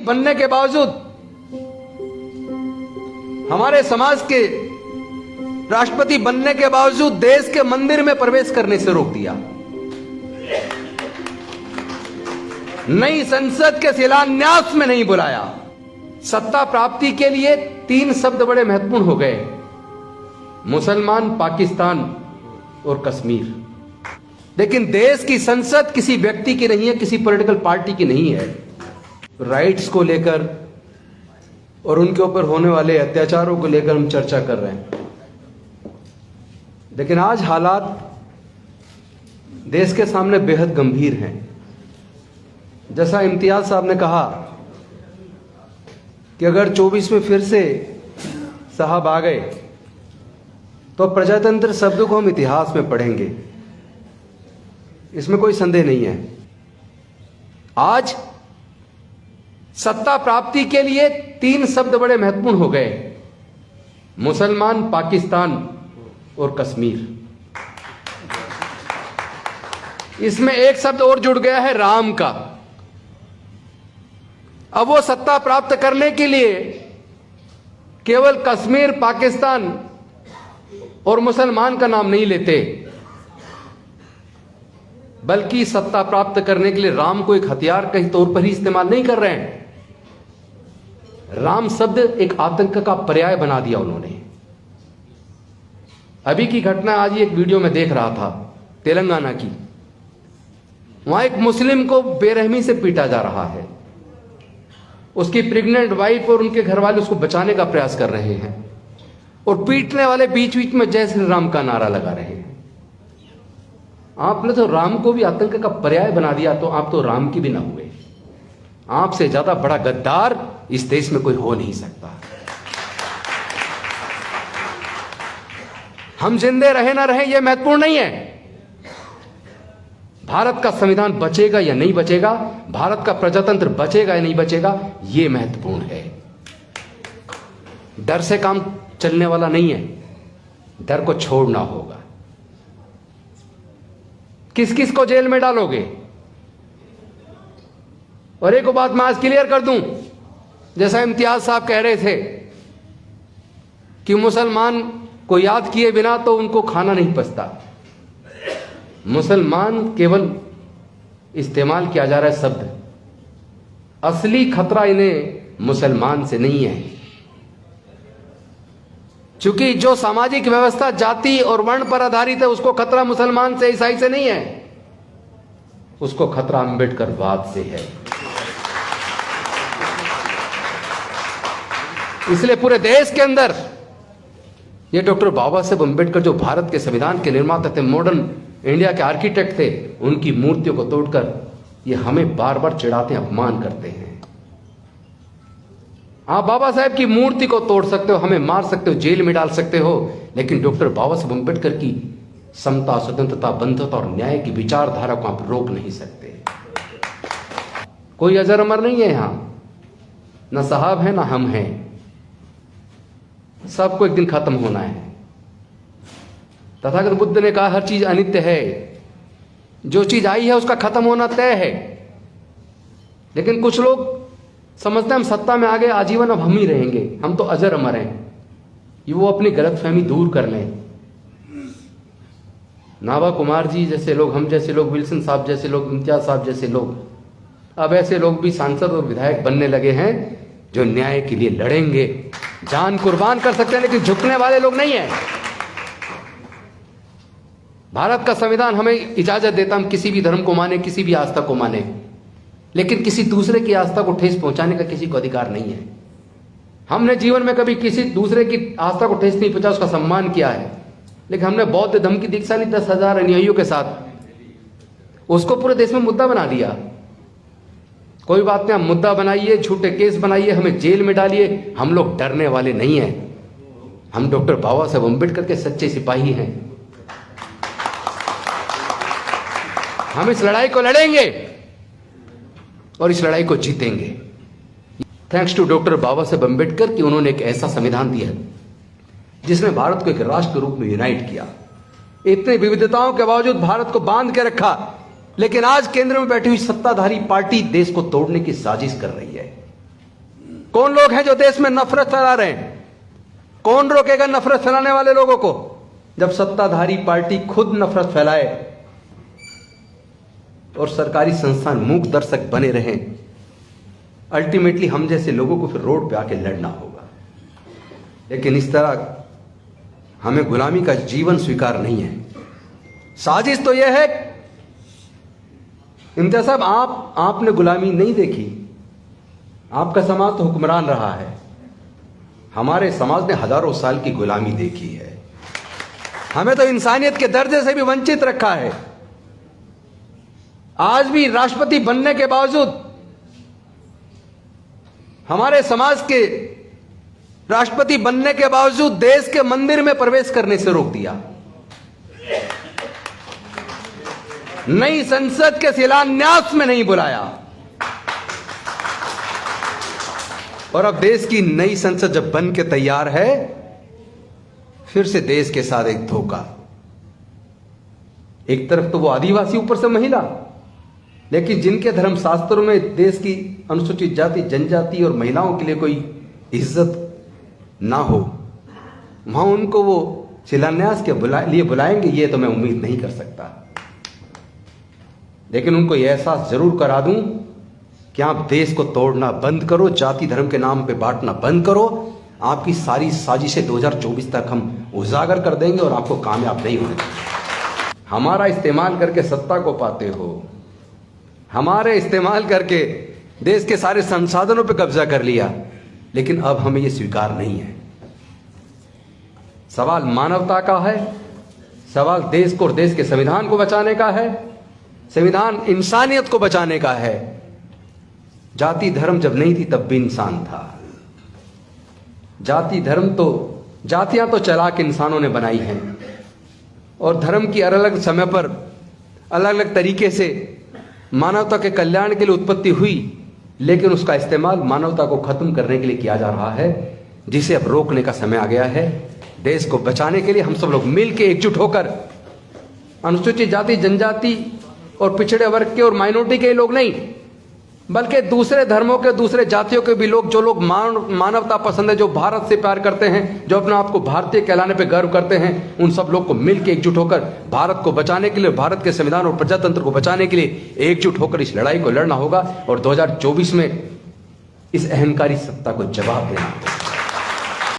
बनने के बावजूद हमारे समाज के राष्ट्रपति बनने के बावजूद देश के मंदिर में प्रवेश करने से रोक दिया। नई संसद के शिलान्यास में नहीं बुलाया। सत्ता प्राप्ति के लिए 3 शब्द बड़े महत्वपूर्ण हो गए: मुसलमान, पाकिस्तान और कश्मीर। लेकिन देश की संसद किसी व्यक्ति की नहीं है, किसी पॉलिटिकल पार्टी की नहीं है। राइट्स को लेकर और उनके ऊपर होने वाले अत्याचारों को लेकर हम चर्चा कर रहे हैं, लेकिन आज हालात देश के सामने बेहद गंभीर हैं। जैसा इम्तियाज साहब ने कहा कि अगर 24 में फिर से साहब आ गए तो प्रजातंत्र शब्द को हम इतिहास में पढ़ेंगे, इसमें कोई संदेह नहीं है। आज सत्ता प्राप्ति के लिए 3 शब्द बड़े महत्वपूर्ण हो गए: मुसलमान, पाकिस्तान और कश्मीर। इसमें एक शब्द और जुड़ गया है, राम का। अब वो सत्ता प्राप्त करने के लिए केवल कश्मीर, पाकिस्तान और मुसलमान का नाम नहीं लेते, बल्कि सत्ता प्राप्त करने के लिए राम को एक हथियार के तौर पर ही इस्तेमाल नहीं कर रहे हैं। राम शब्द एक आतंक का पर्याय बना दिया उन्होंने। अभी की घटना आज ही एक वीडियो में देख रहा था, तेलंगाना की। वहां एक मुस्लिम को बेरहमी से पीटा जा रहा है। उसकी प्रेग्नेंट वाइफ और उनके घर वाले उसको बचाने का प्रयास कर रहे हैं, और पीटने वाले बीच बीच में जय श्री राम का नारा लगा रहे हैं। आपने तो राम को भी आतंक का पर्याय बना दिया, तो आप तो राम की भी ना हुए। आपसे ज्यादा बड़ा गद्दार इस देश में कोई हो नहीं सकता। हम जिंदे रहे ना रहे यह महत्वपूर्ण नहीं है। भारत का संविधान बचेगा या नहीं बचेगा, भारत का प्रजातंत्र बचेगा या नहीं बचेगा, यह महत्वपूर्ण है। डर से काम चलने वाला नहीं है, डर को छोड़ना होगा। किस किस को जेल में डालोगे? और एक बात मैं आज क्लियर कर दूं, जैसा इम्तियाज साहब कह रहे थे कि मुसलमान को याद किए बिना तो उनको खाना नहीं पचता। मुसलमान केवल इस्तेमाल किया जा रहा है शब्द, असली खतरा इन्हें मुसलमान से नहीं है। क्योंकि जो सामाजिक व्यवस्था जाति और वर्ण पर आधारित है, उसको खतरा मुसलमान से, ईसाई से नहीं है, उसको खतरा अम्बेडकरवाद से है। इसलिए पूरे देश के अंदर ये डॉक्टर बाबा साहेब अम्बेडकर, जो भारत के संविधान के निर्माता थे, मॉडर्न इंडिया के आर्किटेक्ट थे, उनकी मूर्तियों को तोड़कर ये हमें बार बार चिढ़ाते हैं, अपमान करते हैं। आप बाबा साहेब की मूर्ति को तोड़ सकते हो, हमें मार सकते हो, जेल में डाल सकते हो, लेकिन डॉक्टर बाबा साहेब अम्बेडकर की समता, स्वतंत्रता, बंधुता और न्याय की विचारधारा को आप रोक नहीं सकते। कोई अजर अमर नहीं है यहां, ना साहब है ना हम हैं। सबको एक दिन खत्म होना है। तथागत बुद्ध ने कहा हर चीज अनित्य है, जो चीज आई है उसका खत्म होना तय है। लेकिन कुछ लोग समझते हैं हम सत्ता में आ गए, आजीवन अब हम ही रहेंगे, हम तो अजर अमर हैं। ये वो अपनी गलतफहमी दूर कर लें। नाभा कुमार जी जैसे लोग, हम जैसे लोग, विल्सन साहब जैसे लोग, इम्तियाज साहब जैसे लोग, अब ऐसे लोग भी सांसद और विधायक बनने लगे हैं जो न्याय के लिए लड़ेंगे, जान कुर्बान कर सकते हैं, लेकिन झुकने वाले लोग नहीं हैं। भारत का संविधान हमें इजाजत देता हम किसी भी धर्म को माने, किसी भी आस्था को माने, लेकिन किसी दूसरे की आस्था को ठेस पहुंचाने का किसी को अधिकार नहीं है। हमने जीवन में कभी किसी दूसरे की आस्था को ठेस नहीं पहुंचा, उसका सम्मान किया है। लेकिन हमने बौद्ध धर्म की दीक्षा ली 10,000 अनुयायियों के साथ, उसको पूरे देश में मुद्दा बना दिया। कोई बात नहीं, हम मुद्दा बनाइए, झूठे केस बनाइए, हमें जेल में डालिए, हम लोग डरने वाले नहीं हैं। हम डॉक्टर बाबा साहेब अम्बेडकर के सच्चे सिपाही हैं। हम इस लड़ाई को लड़ेंगे और इस लड़ाई को जीतेंगे। Thanks to doctor Baba Saheb Ambedkar कि उन्होंने एक ऐसा संविधान दिया जिसने भारत को एक राष्ट्र के रूप में यूनाइट किया। इतनी विविधताओं के बावजूद भारत को बांध के रखा, लेकिन आज केंद्र में बैठी हुई सत्ताधारी पार्टी देश को तोड़ने की साजिश कर रही है। कौन लोग हैं जो देश में नफरत फैला रहे हैं? कौन रोकेगा नफरत फैलाने वाले लोगों को? जब सत्ताधारी पार्टी खुद नफरत फैलाए और सरकारी संस्थान मूक दर्शक बने रहें, अल्टीमेटली हम जैसे लोगों को फिर रोड पे आके लड़ना होगा। लेकिन इस तरह हमें गुलामी का जीवन स्वीकार नहीं है। साजिश तो यह है, इम्तियाज साहब, आपने गुलामी नहीं देखी, आपका समाज तो हुक्मरान रहा है। हमारे समाज ने हजारों साल की गुलामी देखी है, हमें तो इंसानियत के दर्जे से भी वंचित रखा है। आज भी राष्ट्रपति बनने के बावजूद हमारे समाज के राष्ट्रपति बनने के बावजूद देश के मंदिर में प्रवेश करने से रोक दिया। नई संसद के शिलान्यास में नहीं बुलाया। और अब देश की नई संसद जब बन के तैयार है, फिर से देश के साथ एक धोखा। एक तरफ तो वो आदिवासी, ऊपर से महिला, लेकिन जिनके धर्म शास्त्रों में देश की अनुसूचित जाति, जनजाति और महिलाओं के लिए कोई इज्जत ना हो, वहां उनको वो शिलान्यास के लिए बुलाएंगे, ये तो मैं उम्मीद नहीं कर सकता। लेकिन उनको यह एहसास जरूर करा दूं कि आप देश को तोड़ना बंद करो, जाति धर्म के नाम पे बांटना बंद करो। आपकी सारी साजिशें 2024 तक हम उजागर कर देंगे और आपको कामयाब नहीं होने देंगे। हमारा इस्तेमाल करके सत्ता को पाते हो, हमारे इस्तेमाल करके देश के सारे संसाधनों पे कब्जा कर लिया, लेकिन अब हमें यह स्वीकार नहीं है। सवाल मानवता का है, सवाल देश को और देश के संविधान को बचाने का है, संविधान इंसानियत को बचाने का है। जाति धर्म जब नहीं थी तब भी इंसान था। जाति धर्म तो, जातियां तो चालाक इंसानों ने बनाई हैं, और धर्म की अलग अलग समय पर अलग अलग तरीके से मानवता के कल्याण के लिए उत्पत्ति हुई, लेकिन उसका इस्तेमाल मानवता को खत्म करने के लिए किया जा रहा है, जिसे अब रोकने का समय आ गया है। देश को बचाने के लिए हम सब लोग मिलकर एकजुट होकर, अनुसूचित जाति, जनजाति और पिछड़े वर्ग के और माइनॉरिटी के लोग नहीं, बल्कि दूसरे धर्मों के, दूसरे जातियों के भी लोग, जो लोग मानवता पसंद है, जो भारत से प्यार करते हैं, जो अपने आप को भारतीय कहलाने पे गर्व करते हैं, उन सब लोग को मिलकर एकजुट होकर भारत को बचाने के लिए, भारत के संविधान और प्रजातंत्र को बचाने के लिए एकजुट होकर इस लड़ाई को लड़ना होगा और 2024 में इस अहंकारी सत्ता को जवाब देना होगा।